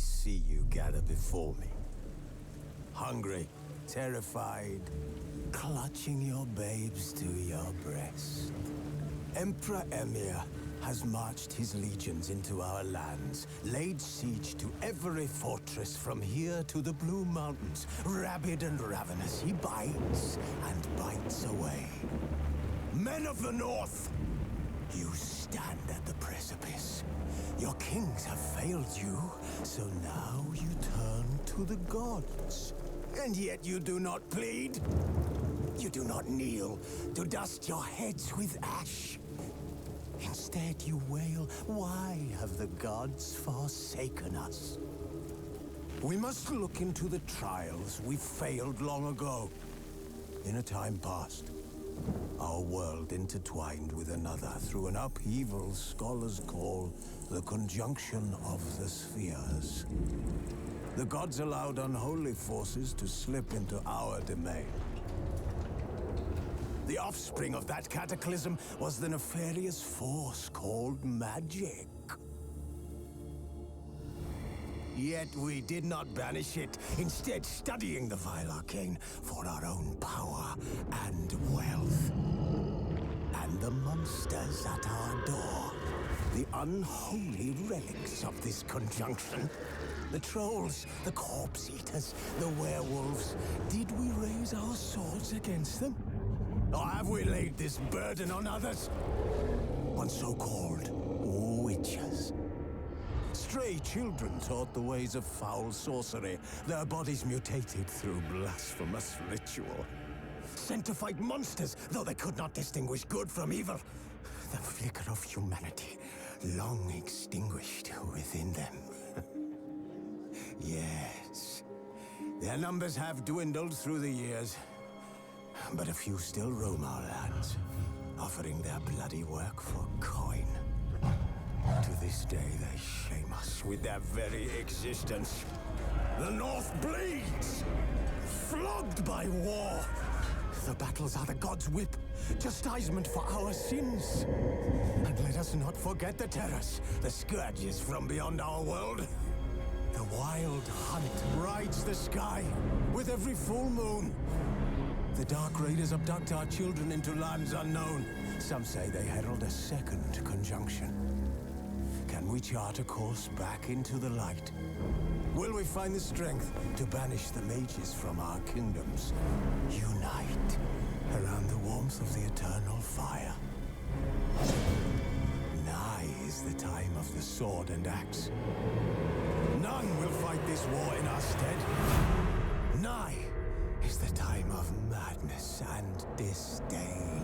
see you gather before me. Hungry, terrified, clutching your babes to your breast. Emperor Emhyr has marched his legions into our lands, laid siege to every fortress from here to the Blue Mountains. Rabid and ravenous, he bites and bites away. Men of the North, you stand at the precipice. Your kings have failed you, so now you turn to the gods. And yet you do not plead. You do not kneel to dust your heads with ash. Instead you wail, why have the gods forsaken us? We must look into the trials we failed long ago. In a time past, our world intertwined with another through an upheaval scholars call the conjunction of the spheres. The gods allowed unholy forces to slip into our domain. The offspring of that cataclysm was the nefarious force called magic. Yet we did not banish it, instead studying the vile arcane for our own power and wealth. And the monsters at our door, the unholy relics of this conjunction. The trolls, the corpse eaters, the werewolves. Did we raise our swords against them? Or have we laid this burden on others? On so-called witches. Stray children taught the ways of foul sorcery, their bodies mutated through blasphemous ritual. Sent to fight monsters, though they could not distinguish good from evil. The flicker of humanity, long extinguished within them. Yes, their numbers have dwindled through the years. But a few still roam our lands, offering their bloody work for coin. To this day, they shame us with their very existence. The North bleeds, flogged by war. The battles are the gods' whip, chastisement for our sins. And let us not forget the terrors, the scourges from beyond our world. The wild hunt rides the sky with every full moon. The Dark Raiders abduct our children into lands unknown. Some say they herald a second conjunction. Can we chart a course back into the light? Will we find the strength to banish the mages from our kingdoms? Unite around the warmth of the eternal fire. Nigh is the time of the sword and axe. None will fight this war in our stead. Nigh is the time of madness and disdain.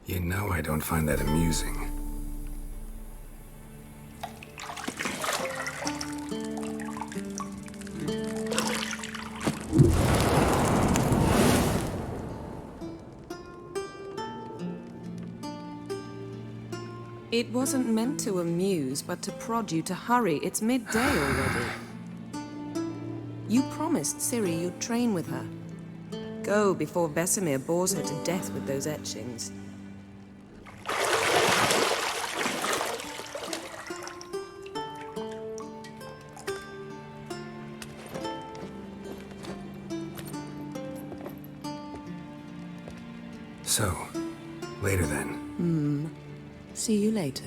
You know I don't find that amusing. It wasn't meant to amuse, but to prod you to hurry. It's midday already. You promised Ciri you'd train with her. Go before Vesemir bores her to death with those etchings. So, later then. See you later.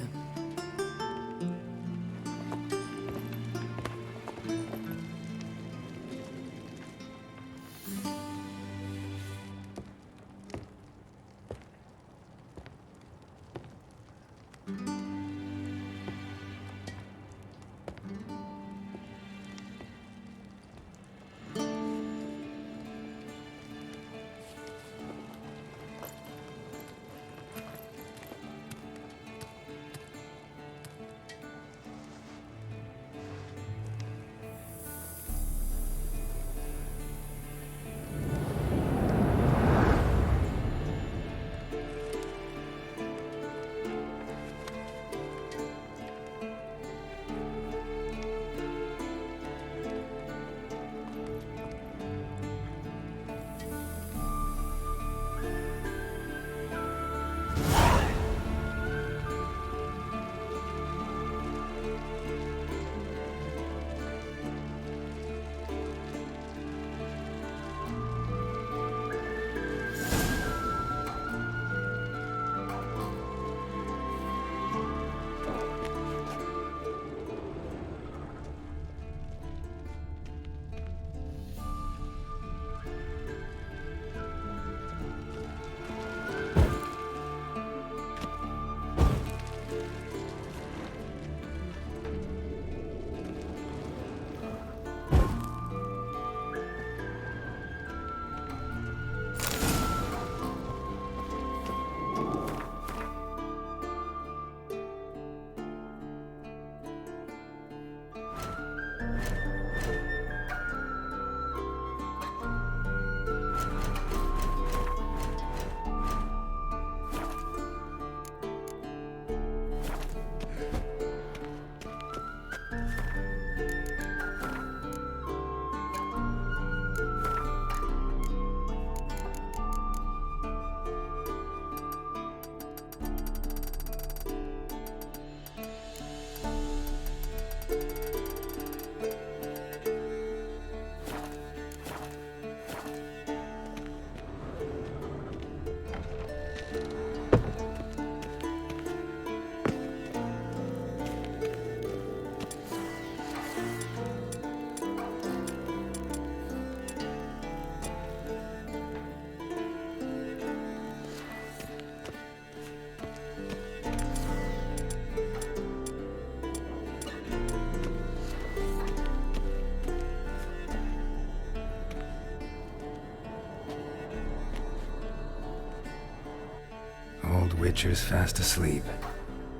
Witcher's fast asleep.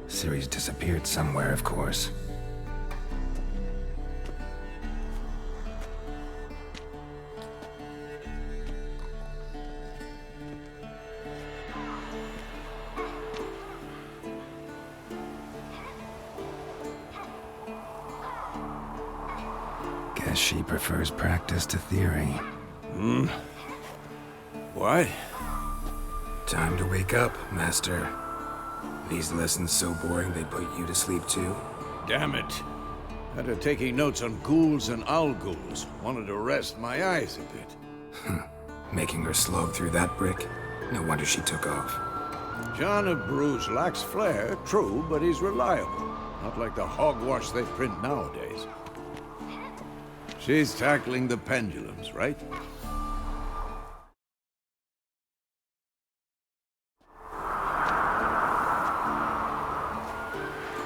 Ciri's disappeared somewhere, of course. Guess she prefers practice to theory. What? Time to wake up, Master. These lessons so boring they put you to sleep too? Damn it. After taking notes on ghouls and owl ghouls, wanted to rest my eyes a bit. Making her slog through that brick? No wonder she took off. John of Bruges lacks flair, true, but he's reliable. Not like the hogwash they print nowadays. She's tackling the pendulums, right?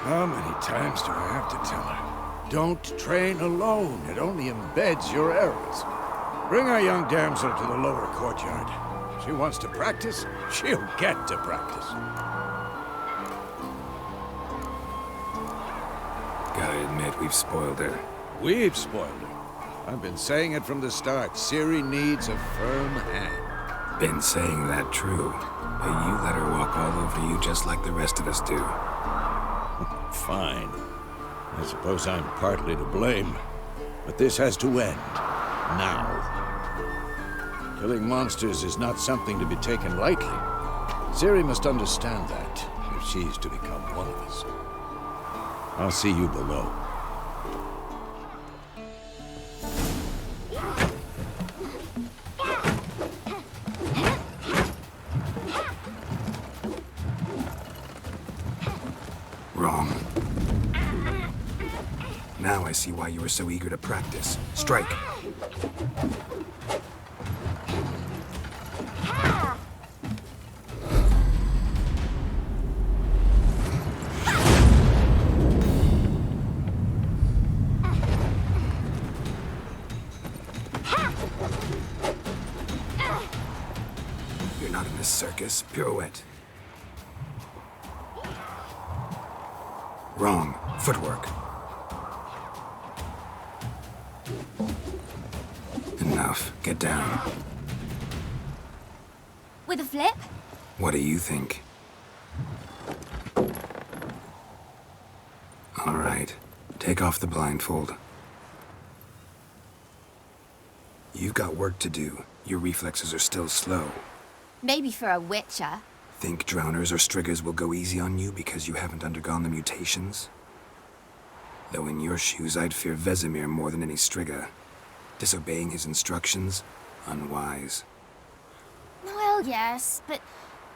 How many times do I have to tell her? Don't train alone. It only embeds your errors. Bring our young damsel to the lower courtyard. She wants to practice? She'll get to practice. Gotta admit, we've spoiled her. We've spoiled her. I've been saying it from the start. Ciri needs a firm hand. Been saying that true. But you let her walk all over you just like the rest of us do. Fine. I suppose I'm partly to blame. But this has to end. Now. Killing monsters is not something to be taken lightly. Ciri must understand that, if she's to become one of us. I'll see you below. Wrong. Now I see why you were so eager to practice. Strike. You're not in this circus. Pirouette. Wrong. Footwork. Enough. Get down. With a flip? What do you think? All right. Take off the blindfold. You've got work to do. Your reflexes are still slow. Maybe for a witcher. Think drowners or striggers will go easy on you because you haven't undergone the mutations? Though in your shoes, I'd fear Vesemir more than any strigger. Disobeying his instructions? Unwise. Well, yes, but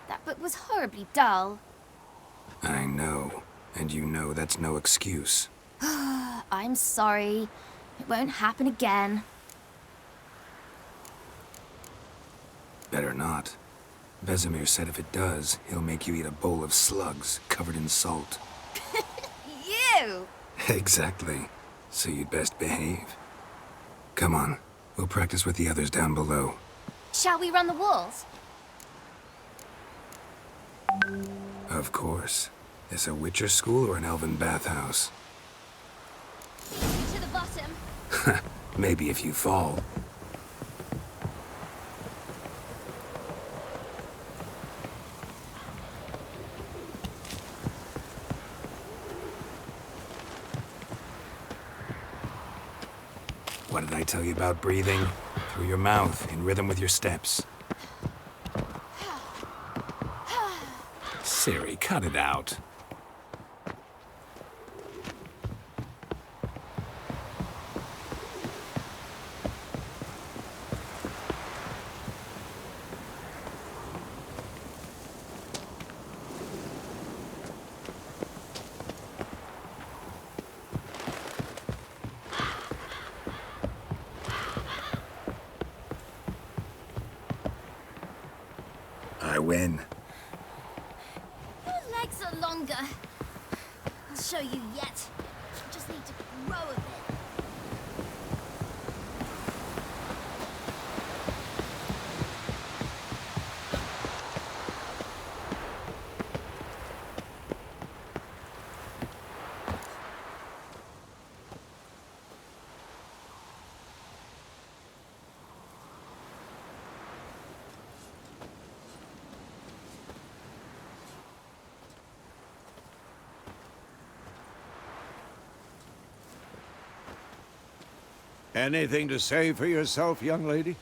that book was horribly dull. I know. And you know that's no excuse. I'm sorry. It won't happen again. Better not. Vesemir said if it does, he'll make you eat a bowl of slugs covered in salt. You! Exactly. So you'd best behave. Come on. We'll practice with the others down below. Shall we run the walls? Of course. This a Witcher school or an elven bathhouse? To the bottom. Maybe if you fall. What did I tell you about breathing? Through your mouth, in rhythm with your steps. Ciri, cut it out. I win. Your legs are longer. I'll show you yet. You just need to grow a bit. Anything to say for yourself, young lady?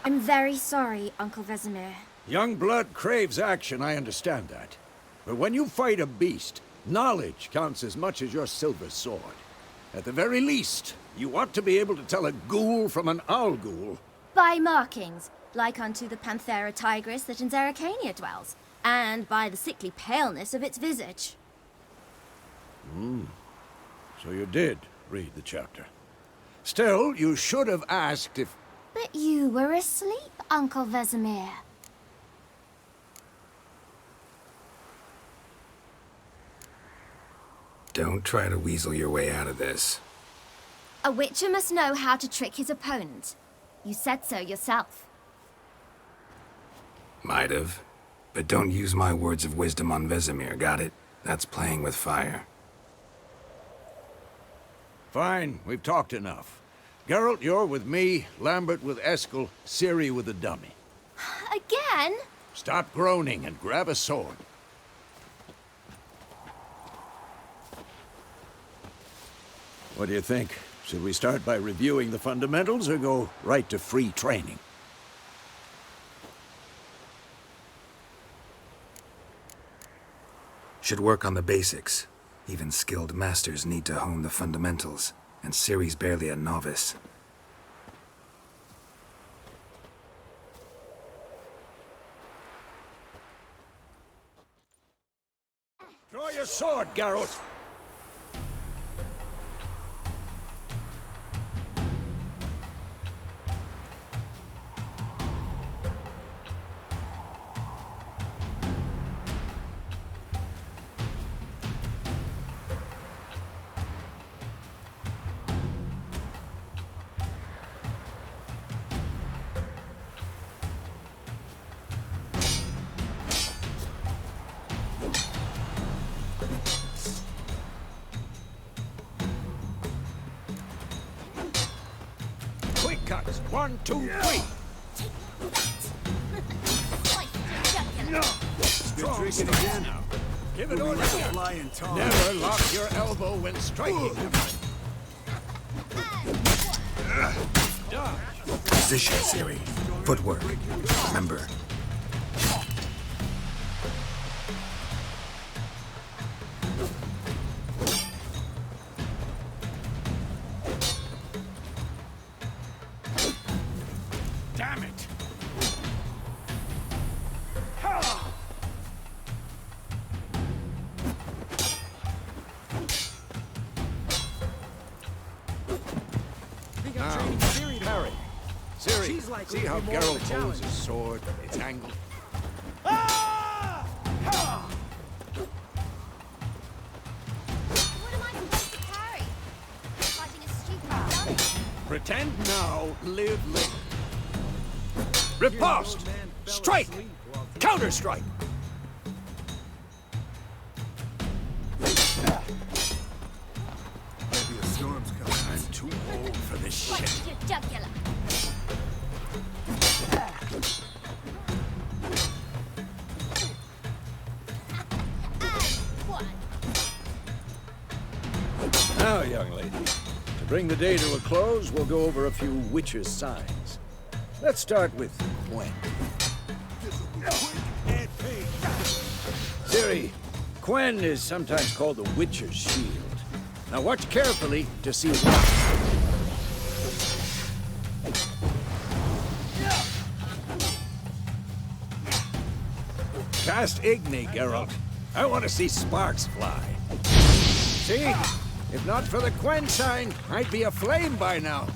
I'm very sorry, Uncle Vesemir. Young blood craves action, I understand that. But when you fight a beast, knowledge counts as much as your silver sword. At the very least, you ought to be able to tell a ghoul from an owl ghoul. By markings, like unto the Panthera tigris that in Zerrikania dwells, and by the sickly paleness of its visage. So you did read the chapter. Still, you should have asked if... But you were asleep, Uncle Vesemir. Don't try to weasel your way out of this. A witcher must know how to trick his opponent. You said so yourself. Might have. But don't use my words of wisdom on Vesemir, got it? That's playing with fire. Fine, we've talked enough. Geralt, you're with me, Lambert with Eskel, Ciri with the dummy. Again? Stop groaning and grab a sword. What do you think? Should we start by reviewing the fundamentals or go right to free training? Should work on the basics. Even skilled masters need to hone the fundamentals, and Ciri's barely a novice. Draw your sword, Geralt! Quick cuts! 1, 2, 3! Been drinking again. Give it all you got. Flying tar. Never lock your elbow when striking them. Position, Ciri. Footwork. Remember. Damn it! Now, parry. Ciri, see how Geralt holds his sword? It's angled. What am I supposed to carry? Fighting a stupid dummy. Pretend now, live later. Riposte! Strike! Counter-strike! Maybe a storm's coming. I'm too old for this Fight shit. your jugular. And one. Now, young lady, to bring the day to a close, we'll go over a few Witcher's signs. Let's start with Quen. Ciri, Quen is sometimes called the Witcher's shield. Now watch carefully to see why. Cast Igni, Geralt. I want to see sparks fly. See? If not for the Quen sign, I'd be aflame by now.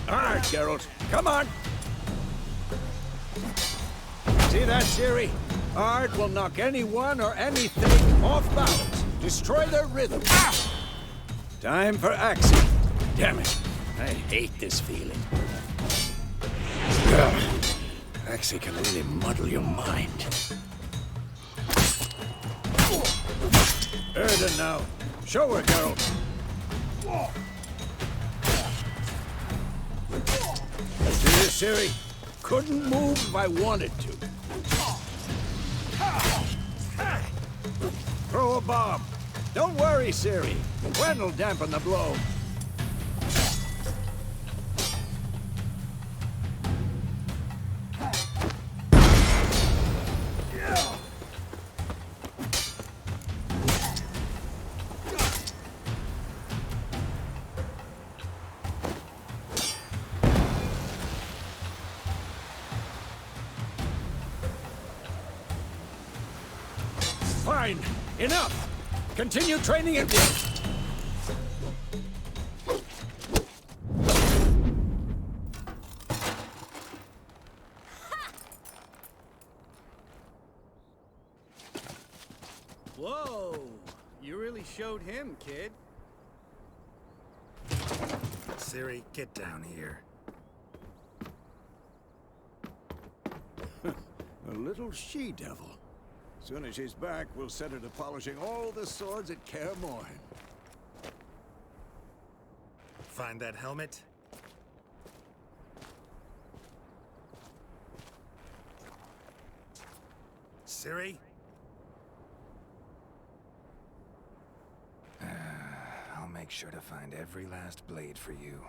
All right, Geralt. Come on. See that, Ciri? Art will knock anyone or anything off balance. Destroy their rhythm. Ah! Time for action. Damn it. I hate this feeling. Axie can really muddle your mind. Erden now. Show her, Geralt. See this, Ciri? Couldn't move if I wanted to. Throw a bomb. Don't worry, Ciri. Quen will dampen the blow. Fine. Enough. Continue training at once. Whoa! You really showed him, kid. Ciri, get down here. A little she-devil. Soon as she's back, we'll set her to polishing all the swords at Kaer Morhen. Find that helmet? Ciri? I'll make sure to find every last blade for you.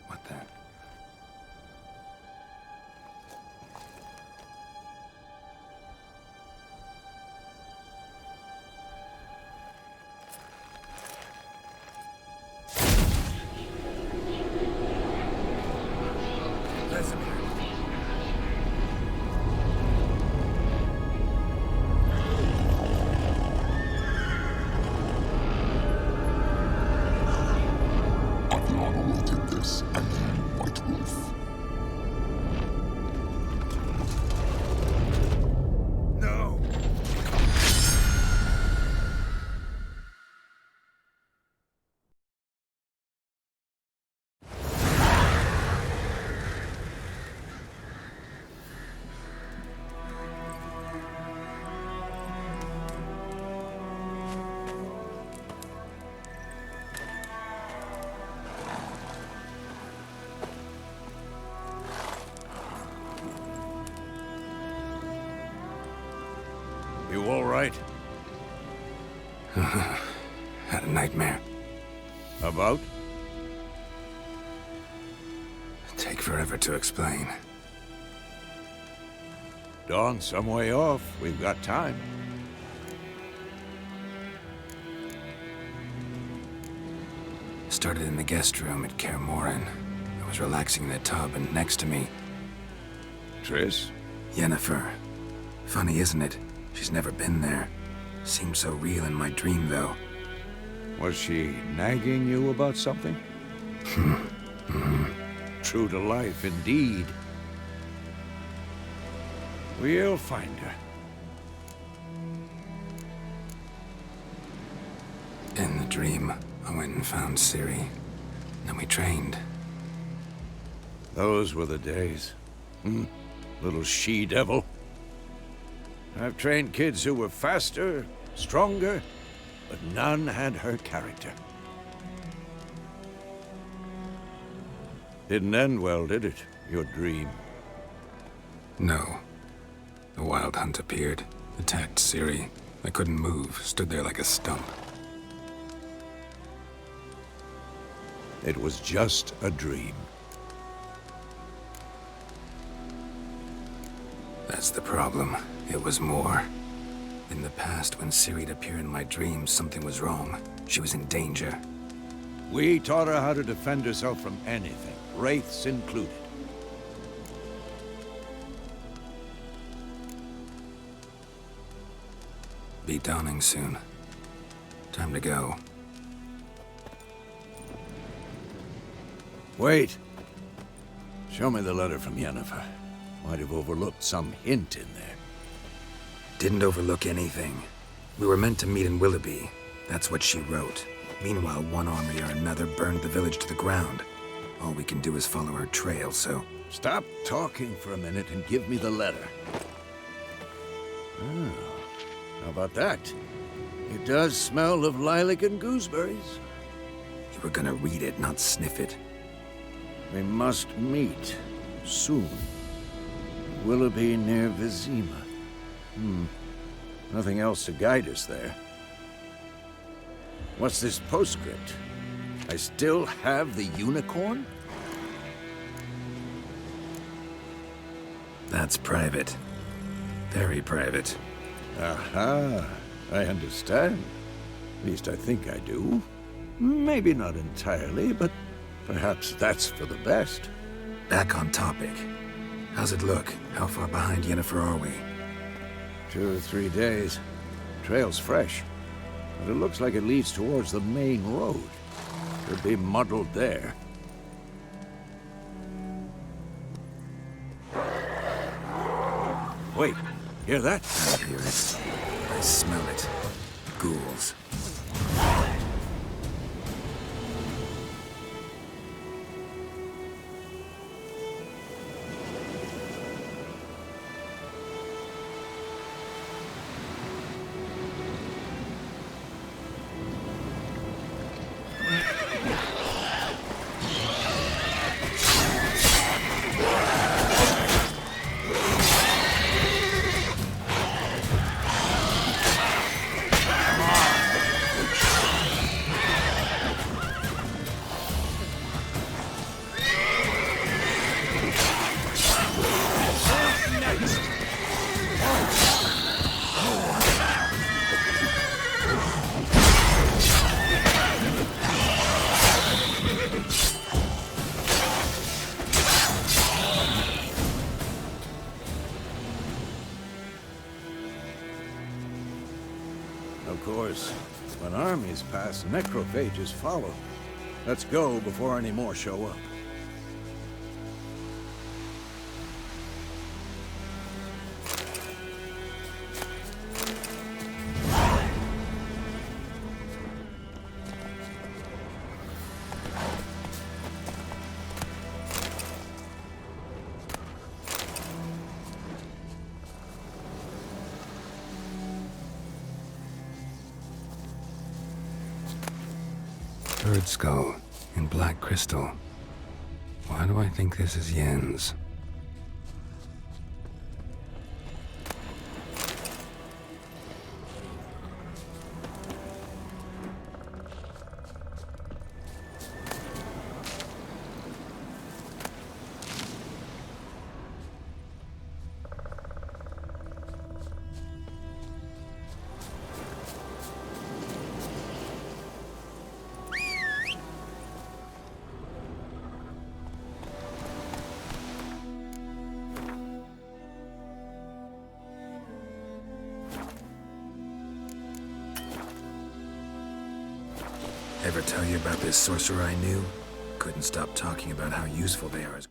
What the? Adriana did this, and then White Wolf. No! You all right? Had a nightmare. About? Take forever to explain. Dawn's some way off. We've got time. Started in the guest room at Kaer Morhen. I was relaxing in a tub, and next to me, Triss? Yennefer. Funny, isn't it? She's never been there. Seemed so real in my dream, though. Was she nagging you about something? True to life, indeed. We'll find her. In the dream, I went and found Ciri. Then we trained. Those were the days. Little she-devil. I've trained kids who were faster, stronger, but none had her character. Didn't end well, did it? Your dream? No. The Wild Hunt appeared, attacked Ciri. I couldn't move, stood there like a stump. It was just a dream. That's the problem. It was more. In the past, when Ciri'd appear in my dreams, something was wrong. She was in danger. We taught her how to defend herself from anything, wraiths included. Be dawning soon. Time to go. Wait. Show me the letter from Yennefer. Might have overlooked some hint in there. Didn't overlook anything. We were meant to meet in Willoughby. That's what she wrote. Meanwhile, one army or another burned the village to the ground. All we can do is follow her trail, so... Stop talking for a minute and give me the letter. Oh, how about that? It does smell of lilac and gooseberries. You were gonna read it, not sniff it. We must meet. Soon. Willoughby near Vizima. Nothing else to guide us there. What's this postscript? I still have the unicorn? That's private. Very private. Aha, I understand. At least I think I do. Maybe not entirely, but perhaps that's for the best. Back on topic. How's it look? How far behind Yennefer are we? 2 or 3 days. Trail's fresh. but it looks like it leads towards the main road. Could be muddled there. Wait, hear that? I hear it. I smell it. Ghouls. Of course, when armies pass, necrophages follow. Let's go before any more show up. Bird skull in black crystal. Why do I think this is Yen's? Ever tell you about this sorcerer I knew? Couldn't stop talking about how useful they are as